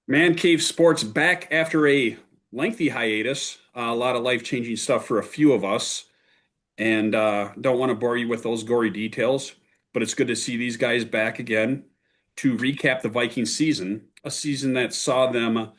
Man Cave Sports back after a lengthy hiatus. A lot of life-changing stuff for a few of us, and don't want to bore you with those gory details, but it's good to see these guys back again to recap the Vikings season, a season that saw them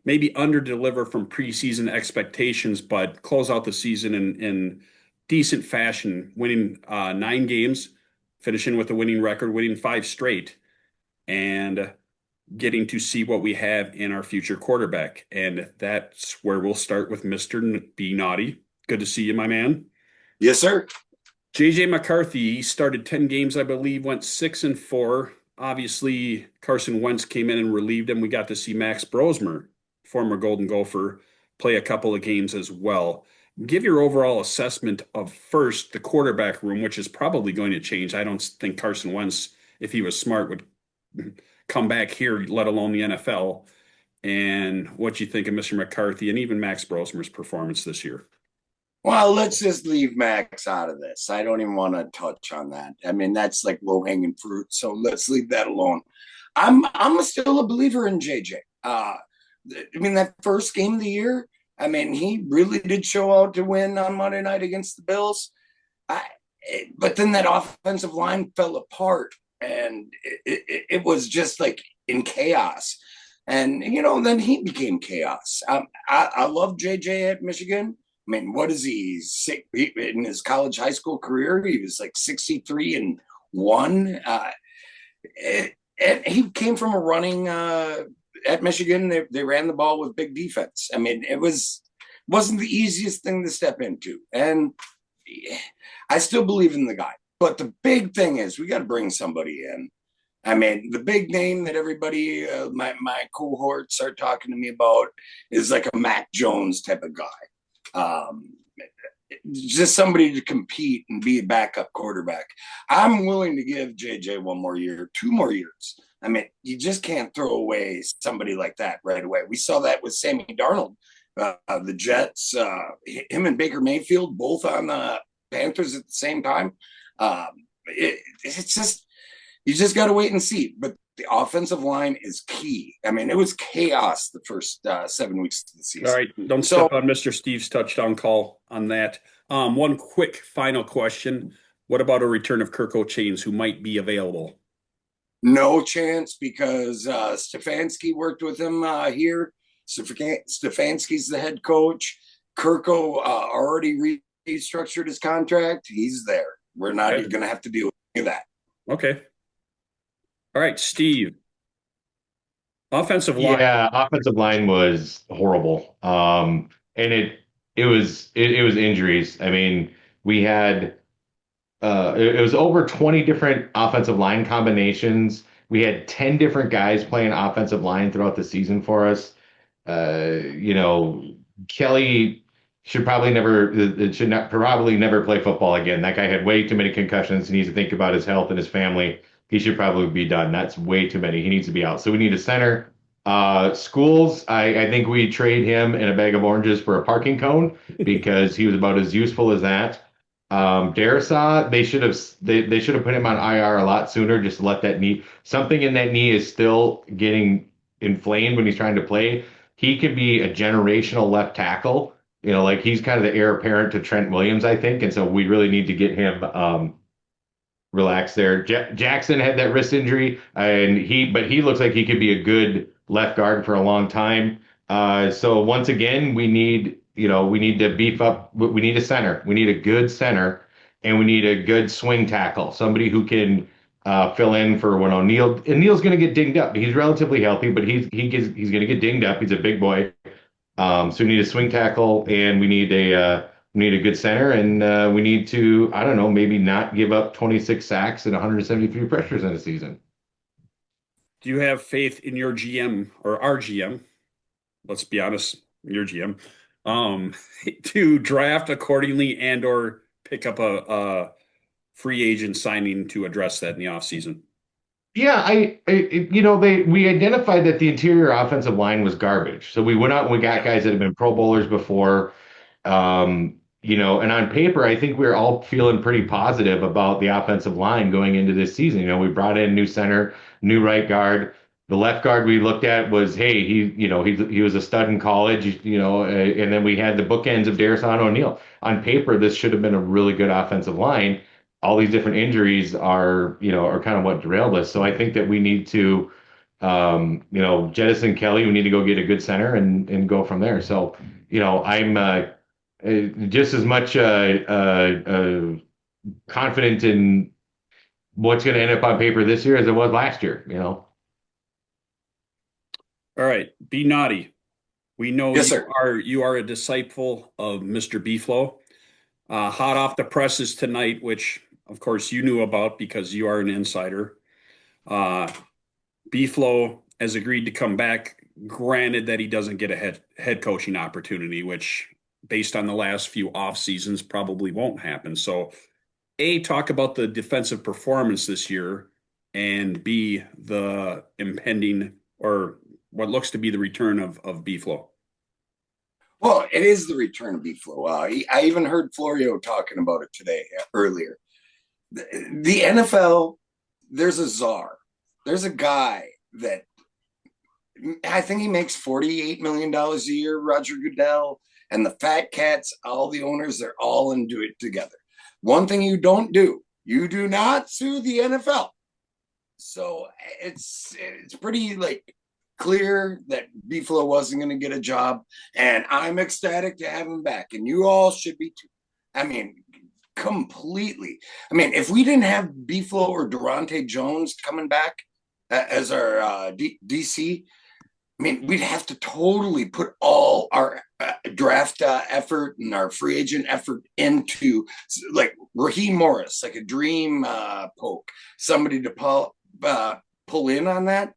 maybe under-deliver from preseason expectations, but close out the season in decent fashion, winning 9 games, finishing with a winning record, winning 5 straight, and getting to see what we have in our future quarterback. And that's where we'll start with Mr. B Naughty. Good to see you, my man. Yes, sir. JJ McCarthy, he started 10 games, I believe, went 6-4. Obviously, Carson Wentz came in and relieved him. We got to see Max Brosmer, former Golden Gopher, play a couple of games as well. Give your overall assessment of first the quarterback room, which is probably going to change. I don't think Carson Wentz, if he was smart, would come back here, let alone the NFL. And what you think of Mr. McCarthy and even Max Brosmer's performance this year. Well, let's just leave Max out of this. I don't even want to touch on that. I mean, that's like low hanging fruit. So let's leave that alone. I'm still a believer in JJ. I mean, that first game of the year, I mean, he really did show out to win on Monday night against the Bills. I, but then that offensive line fell apart, and it was just like in chaos. And then he became chaos. I love JJ at Michigan. I mean, what is he? In his college high school career, he was like 63-1. And he came from a running at Michigan. They ran the ball with big defense. I mean, wasn't the easiest thing to step into, and I still believe in the guy. But the big thing is we got to bring somebody in. I mean, the big name that everybody, my cohorts are talking to me about is like a Mac Jones type of guy. Just somebody to compete and be a backup quarterback. I'm willing to give JJ 1 more year, 2 more years. I mean, you just can't throw away somebody like that right away. We saw that with Sammy Darnold, the Jets, him and Baker Mayfield, both on the Panthers at the same time. It's just, you just got to wait and see. But the offensive line is key. I mean, it was chaos the first 7 weeks of the All season. right, don't So step on Mr. Steve's touchdown call on that. One quick final question. What about a return of Kirk Chains who might be available? no chance because Stefanski worked with him here. Stefanski's the head coach. Kirko already restructured his contract. He's there. We're not Okay. going to have to deal with that. Okay. All right, Steve. Offensive line. Yeah, offensive line was horrible. And it was injuries. I mean, we had it was over 20 different offensive line combinations. We had 10 different guys playing offensive line throughout the season for us. You know, Kelly should not probably never play football again. That guy had way too many concussions. He needs to think about his health and his family. He should probably be done. That's way too many. He needs to be out. So we need a center. Schools, I think we trade him in a bag of oranges for a parking cone because he was about as useful as that. Darisaw, they should have put him on IR a lot sooner, just to let that knee, something in that knee is still getting inflamed when he's trying to play. He could be a generational left tackle. Like he's kind of the heir apparent to Trent Williams, I think, and so we really need to get him relaxed there. Jackson had that wrist injury, but he looks like he could be a good left guard for a long time. So once again, we need to beef up. We need a center. We need a good center, and we need a good swing tackle, somebody who can fill in for when O'Neal. And Neal's going to get dinged up. He's relatively healthy, but he's going to get dinged up. He's a big boy. So we need a swing tackle, and we need a good center, and we need to, I don't know, maybe not give up 26 sacks and 173 pressures in a season. Do you have faith in your GM or our GM? Let's be honest, your GM, um, to draft accordingly and or pick up a free agent signing to address that in the offseason. Yeah, we identified that the interior offensive line was garbage. So we went out and we got Yeah. guys that have been Pro Bowlers before. And on paper, I think we're all feeling pretty positive about the offensive line going into this season. We brought in new center, new right guard. The left guard we looked at was, hey, he was a stud in college, and then we had the bookends of Darisaw O'Neal. On paper, this should have been a really good offensive line. All these different injuries are kind of what derailed us. So I think that we need to, jettison Kelly. We need to go get a good center and go from there. So, I'm just as much confident in what's going to end up on paper this year as it was last year. All right, be naughty. We know Yes, sir. you are a disciple of Mr. Beeflo. Hot off the presses tonight, which of course you knew about because you are an insider. Uh, Beeflo has agreed to come back, granted that he doesn't get a head coaching opportunity, which based on the last few off seasons probably won't happen. So, A, talk about the defensive performance this year, and B, the impending or what looks to be the return of Beeflo. Well, it is the return of Beeflo. I even heard Florio talking about it today earlier. The NFL, there's a czar. There's a guy that I think he makes $48 million a year, Roger Goodell, and the Fat Cats, all the owners, they're all into it together. One thing you don't do, you do not sue the NFL. So it's pretty like clear that Beeflo wasn't going to get a job, and I'm ecstatic to have him back, and you all should be too. I mean, completely. I mean, if we didn't have Beeflo or Durante Jones coming back as our DC, I mean, we'd have to totally put all our draft effort and our free agent effort into like Raheem Morris, like a dream poke, somebody to pull in on that.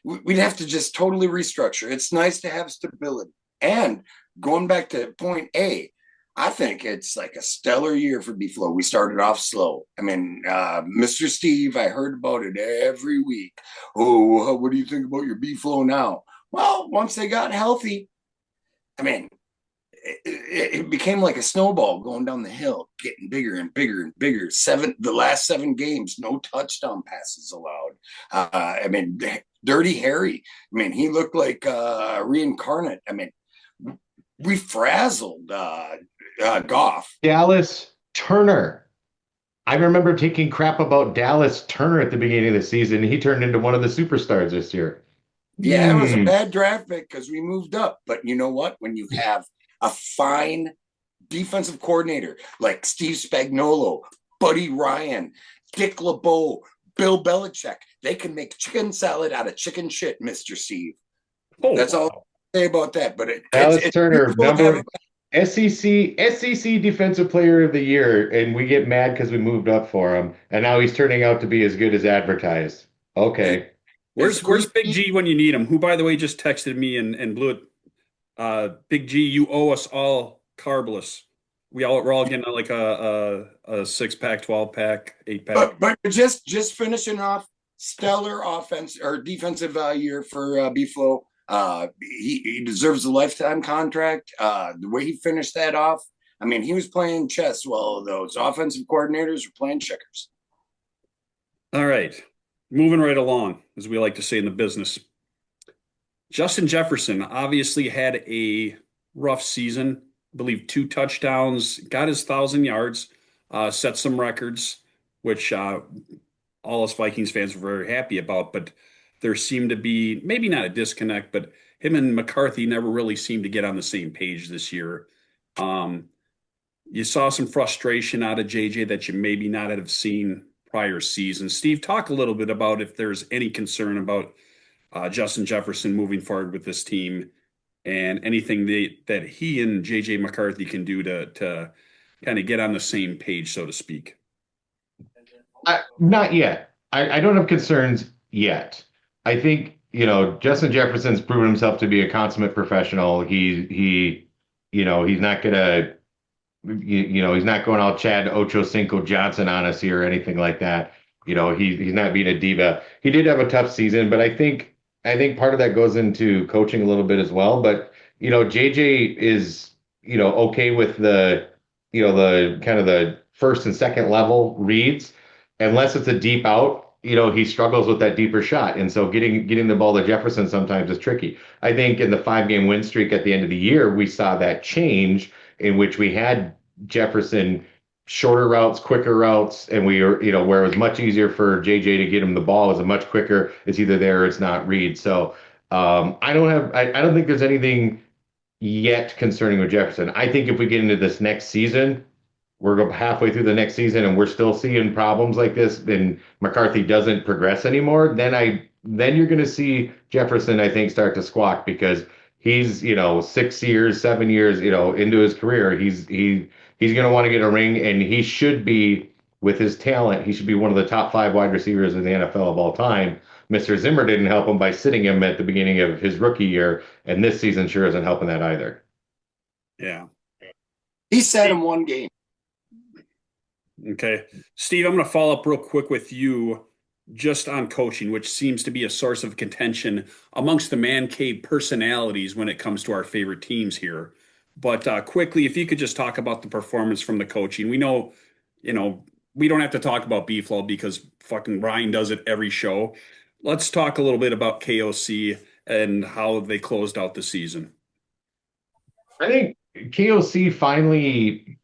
We'd have to just totally restructure. It's nice to have stability. And going back to point A, I think it's like a stellar year for Beeflo. We started off slow. I mean, Mr. Steve, I heard about it every week. Oh, what do you think about your Beeflo now? Well, once they got healthy, I mean, it became like a snowball going down the hill, getting bigger and bigger and bigger. The last 7 games, no touchdown passes allowed. I mean, Dirty Harry. I mean, he looked like reincarnate. I mean, we frazzled Goff. Dallas Turner. I remember taking crap about Dallas Turner at the beginning of the season. He turned into one of the superstars this year. Yeah, it was a bad draft pick because we moved up. But you know what? When you have a fine defensive coordinator like Steve Spagnuolo, Buddy Ryan, Dick LeBeau, Bill Belichick, they can make chicken salad out of chicken shit, Mr. Steve. Oh, That's all I'll say about that. But Dallas Turner, number SEC Defensive Player of the Year, and we get mad because we moved up for him, and now he's turning out to be as good as advertised. Okay. Where's Big G when you need him? Who, by the way, just texted me and blew it. Big G, you owe us all carbless. We're all getting like a 6-pack, 12-pack, 8-pack. But just finishing off stellar offense or defensive year for Beeflo. He deserves a lifetime contract. The way he finished that off, I mean, he was playing chess while those offensive coordinators were playing checkers. All right. Moving right along, as we like to say in the business. Justin Jefferson obviously had a rough season. I believe 2 touchdowns, got his 1,000 yards, set some records, which all us Vikings fans were very happy about. But there seemed to be maybe not a disconnect, but him and McCarthy never really seemed to get on the same page this year. You saw some frustration out of JJ that you maybe not have seen prior seasons. Steve, talk a little bit about if there's any concern about Justin Jefferson moving forward with this team and anything that he and JJ McCarthy can do to kind of get on the same page, so to speak. Not yet. I don't have concerns yet. I think, Justin Jefferson's proven himself to be a consummate professional. He's not gonna, he's not going all Chad Ochocinco Johnson on us here or anything like that. He's not being a diva. He did have a tough season, but I think part of that goes into coaching a little bit as well. But JJ is okay with the kind of the first and second level reads, unless it's a deep out. he struggles with that deeper shot. And so getting the ball to Jefferson sometimes is tricky. I think in the 5 game win streak at the end of the year, we saw that change in which we had Jefferson shorter routes, quicker routes, and we were, where it was much easier for JJ to get him the ball. It was a much quicker, it's either there or it's not read. So I don't think there's anything yet concerning with Jefferson. I think if we get into this next season, we're halfway through the next season and we're still seeing problems like this, and McCarthy doesn't progress anymore, then you're going to see Jefferson, I think, start to squawk because he's 6 years, 7 years, into his career. He's going to want to get a ring, and he should be with his talent. He should be one of the top 5 wide receivers in the NFL of all time. Mr. Zimmer didn't help him by sitting him at the beginning of his rookie year, and this season sure isn't helping that either. Yeah. He sat him one game. Okay. Steve, I'm going to follow up real quick with you just on coaching, which seems to be a source of contention amongst the man cave personalities when it comes to our favorite teams here. But quickly, if you could just talk about the performance from the coaching. We know, we don't have to talk about B-Flow because fucking Ryan does it every show. Let's talk a little bit about KOC and how they closed out the season. I think KOC finally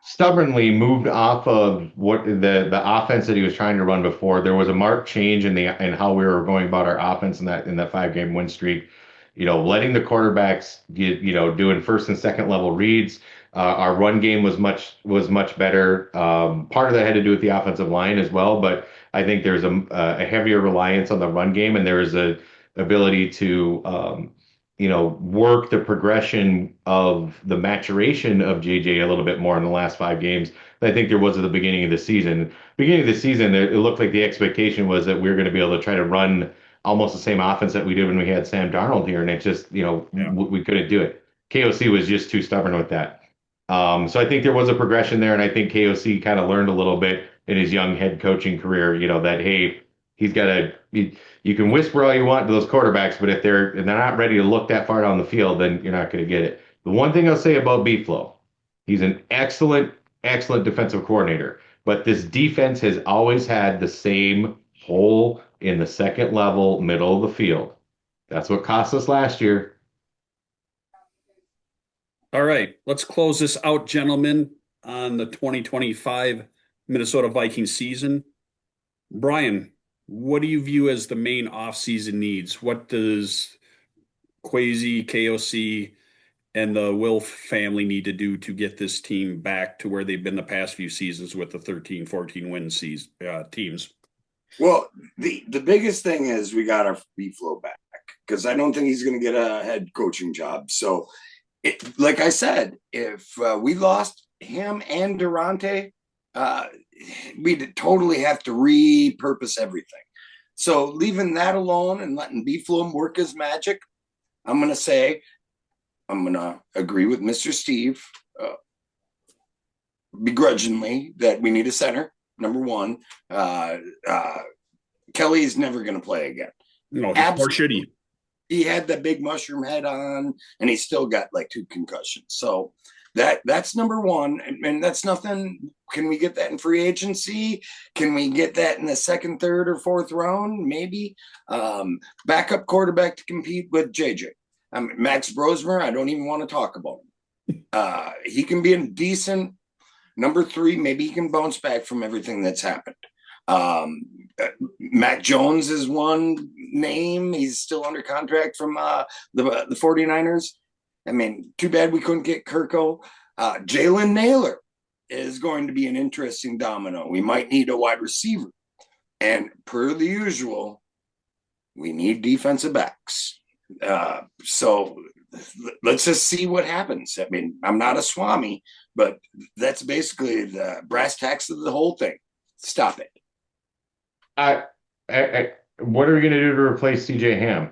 stubbornly moved off of what the offense that he was trying to run before. There was a marked change in how we were going about our offense in that 5 game win streak. Letting the quarterbacks get, doing first and second level reads. Our run game was much better. Part of that had to do with the offensive line as well, but I think there's a heavier reliance on the run game, and there is a ability to work the progression of the maturation of JJ a little bit more in the last 5 games than I think there was at the beginning of the season. Beginning of the season, it looked like the expectation was that we were going to be able to try to run almost the same offense that we did when we had Sam Darnold here, and it just, Yeah. we couldn't do it. KOC was just too stubborn with that. So I think there was a progression there, and I think KOC kind of learned a little bit in his young head coaching career, that, hey, he's got to, you can whisper all you want to those quarterbacks, but if they're not ready to look that far down the field, then you're not going to get it. The one thing I'll say about B-Flow, he's an excellent, excellent defensive coordinator, but this defense has always had the same hole in the second level, middle of the field. That's what cost us last year. All right, let's close this out, gentlemen, on the 2025 Minnesota Vikings season. Brian, what do you view as the main offseason needs? What does Quasi, KOC, and the Wilf family need to do to get this team back to where they've been the past few seasons with the 13, 14 win teams? Well, the biggest thing is we got our B-Flow back because I don't think he's going to get a head coaching job. So, like I said, if we lost him and Durante, we'd totally have to repurpose everything. So leaving that alone and letting B-Flow work his magic, I'm going to agree with Mr. Steve begrudgingly that we need a center, number one. Kelly's never going to play again. No, or should he? He had the big mushroom head on, and he still got like 2 concussions. So that's number one, and that's nothing. Can we get that in free agency? Can we get that in the second, third, or fourth round? Maybe. Backup quarterback to compete with JJ. Max Brosmer, I don't even want to talk about him. He can be a decent number 3. Maybe he can bounce back from everything that's happened. Mac Jones is one name. He's still under contract from the 49ers. I mean, too bad we couldn't get Kirko. Jalen Naylor is going to be an interesting domino. We might need a wide receiver. And per the usual, we need defensive backs. So let's just see what happens. I mean, I'm not a Swami, but that's basically the brass tacks of the whole thing. Stop it. What are we going to do to replace CJ Ham?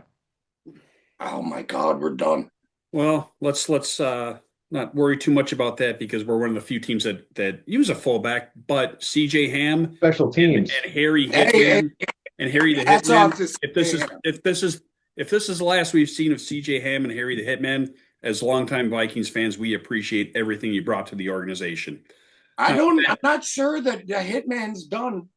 Oh my God, we're done. Well, let's not worry too much about that because we're one of the few teams that use a fullback. But CJ Ham, Special teams, and Harry Hitman, and Harry the Hitman. If this is the last we've seen of CJ Ham and Harry the Hitman, as longtime Vikings fans, we appreciate everything you brought to the organization. I'm not sure that the Hitman's done.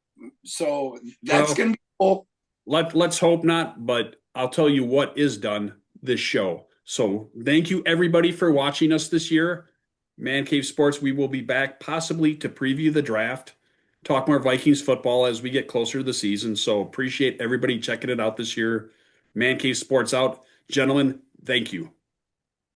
So that's Well, gonna be cool. let's hope not, but I'll tell you what is done this show. So thank you everybody for watching us this year. Man Cave Sports, we will be back possibly to preview the draft, talk more Vikings football as we get closer to the season. So appreciate everybody checking it out this year. Man Cave Sports out. Gentlemen, thank you.